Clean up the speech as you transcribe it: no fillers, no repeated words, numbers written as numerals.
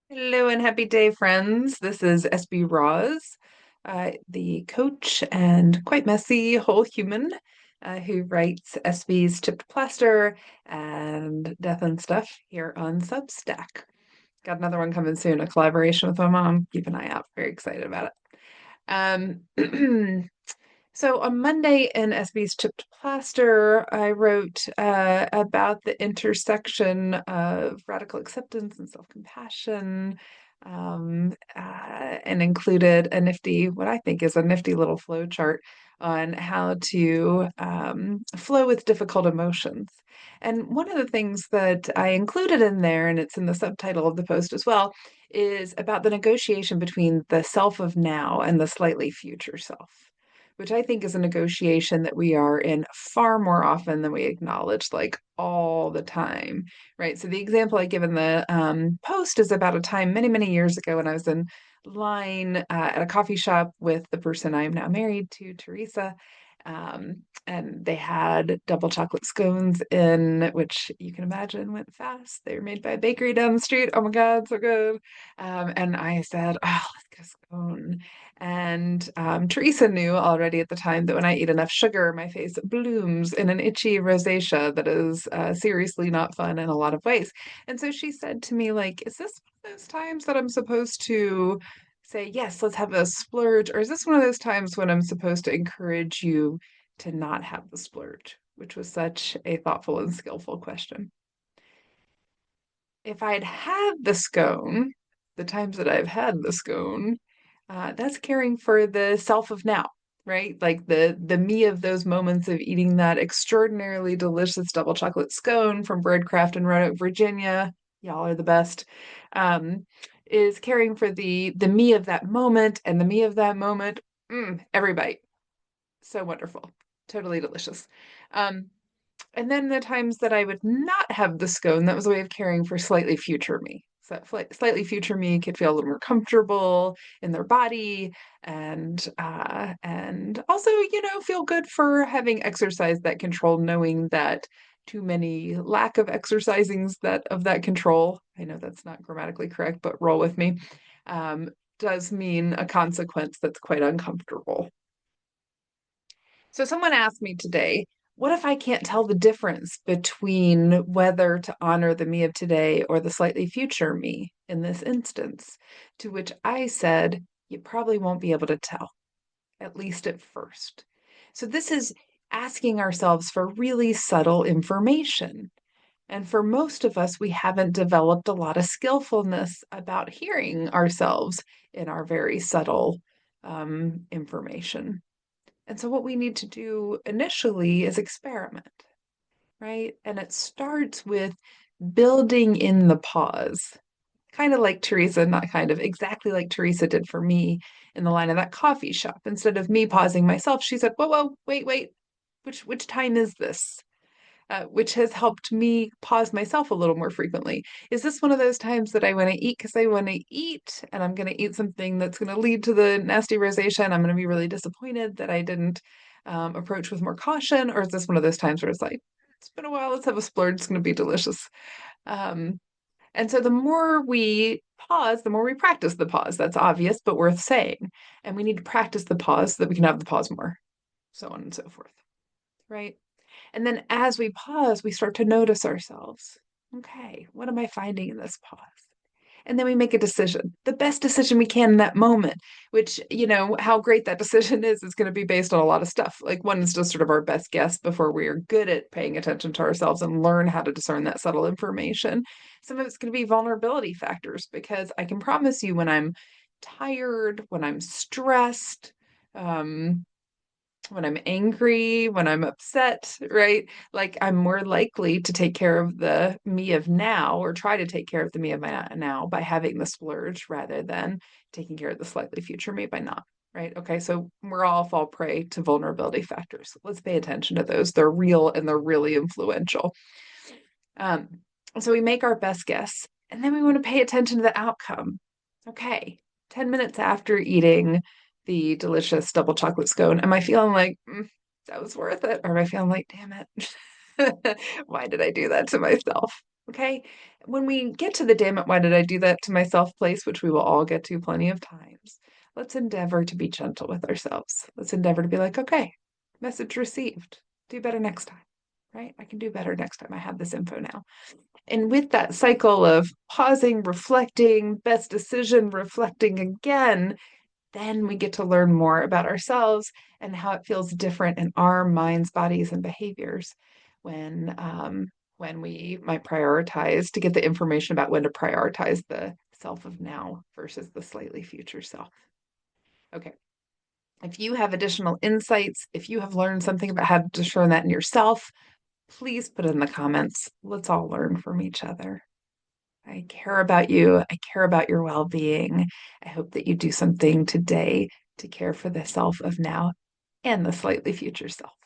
Hello and happy day, friends. This is SB Roz, the coach and quite messy whole human who writes SB's Chipped Plaster and Death and Stuff here on Substack. Got another one coming soon, a collaboration with my mom. Keep an eye out. Very excited about it. So on Monday in SB's Chipped Plaster, I wrote about the intersection of radical acceptance and self-compassion, and included a nifty, what I think is a nifty little flow chart on how to flow with difficult emotions. And one of the things that I included in there, and it's in the subtitle of the post as well, is about the negotiation between the self of now and the slightly future self, which I think is a negotiation that we are in far more often than we acknowledge, like all the time, right? So the example I give in the post is about a time many, many years ago when I was in line at a coffee shop with the person I am now married to, Teresa. And they had double chocolate scones in, which you can imagine went fast. They were made by a bakery down the street. Oh my God, so good. And I said, oh, let's get a scone. And Teresa knew already at the time that when I eat enough sugar, my face blooms in an itchy rosacea that is seriously not fun in a lot of ways. And so she said to me, like, is this one of those times that I'm supposed to say, yes, let's have a splurge? Or is this one of those times when I'm supposed to encourage you to not have the splurge? Which was such a thoughtful and skillful question. If I'd had the scone, the times that I've had the scone, that's caring for the self of now, right? Like the me of those moments of eating that extraordinarily delicious double chocolate scone from Breadcraft in Roanoke, Virginia. Y'all are the best. Um, is caring for the me of that moment, and the me of that moment, every bite. So wonderful. Totally delicious. Um, and then the times that I would not have the scone, that was a way of caring for slightly future me. So that slightly future me could feel a little more comfortable in their body, and also, feel good for having exercised that control, knowing that too many lack of exercisings that of that control, I know that's not grammatically correct, but roll with me, um, does mean a consequence that's quite uncomfortable. So someone asked me today, what if I can't tell the difference between whether to honor the me of today or the slightly future me in this instance? To which I said, you probably won't be able to tell, at least at first. So this is asking ourselves for really subtle information. And for most of us, we haven't developed a lot of skillfulness about hearing ourselves in our very subtle information. And so, what we need to do initially is experiment, right? And it starts with building in the pause, kind of like Teresa, not kind of, exactly like Teresa did for me in the line of that coffee shop. Instead of me pausing myself, she said, whoa, whoa, wait, wait, which time is this? Which has helped me pause myself a little more frequently. Is this one of those times that I want to eat because I want to eat and I'm going to eat something that's going to lead to the nasty rosacea and I'm going to be really disappointed that I didn't approach with more caution? Or is this one of those times where it's like, it's been a while, let's have a splurge, it's going to be delicious? Um, and so the more we pause, the more we practice the pause. That's obvious, but worth saying. And we need to practice the pause so that we can have the pause more, so on and so forth, right? And then as we pause, we start to notice ourselves. Okay, what am I finding in this pause? And then we make a decision, the best decision we can in that moment, which, how great that decision is going to be based on a lot of stuff. Like one is just sort of our best guess before we are good at paying attention to ourselves and learn how to discern that subtle information. Some of it's going to be vulnerability factors because I can promise you when I'm tired, when I'm stressed, um, when I'm angry, when I'm upset, right? Like I'm more likely to take care of the me of now or try to take care of the me of my now by having the splurge rather than taking care of the slightly future me by not. Right. Okay. So we're all fall prey to vulnerability factors. Let's pay attention to those. They're real and they're really influential. Um, so we make our best guess and then we want to pay attention to the outcome. Okay. 10 minutes after eating the delicious double chocolate scone, am I feeling like that was worth it? Or am I feeling like, damn it, why did I do that to myself? Okay. When we get to the damn it, why did I do that to myself place, which we will all get to plenty of times, let's endeavor to be gentle with ourselves. Let's endeavor to be like, okay, message received. Do better next time, right? I can do better next time. I have this info now. And with that cycle of pausing, reflecting, best decision, reflecting again, then we get to learn more about ourselves and how it feels different in our minds, bodies, and behaviors when we might prioritize to get the information about when to prioritize the self of now versus the slightly future self. Okay. If you have additional insights, if you have learned something about how to discern that in yourself, please put it in the comments. Let's all learn from each other. I care about you. I care about your well being. I hope that you do something today to care for the self of now and the slightly future self.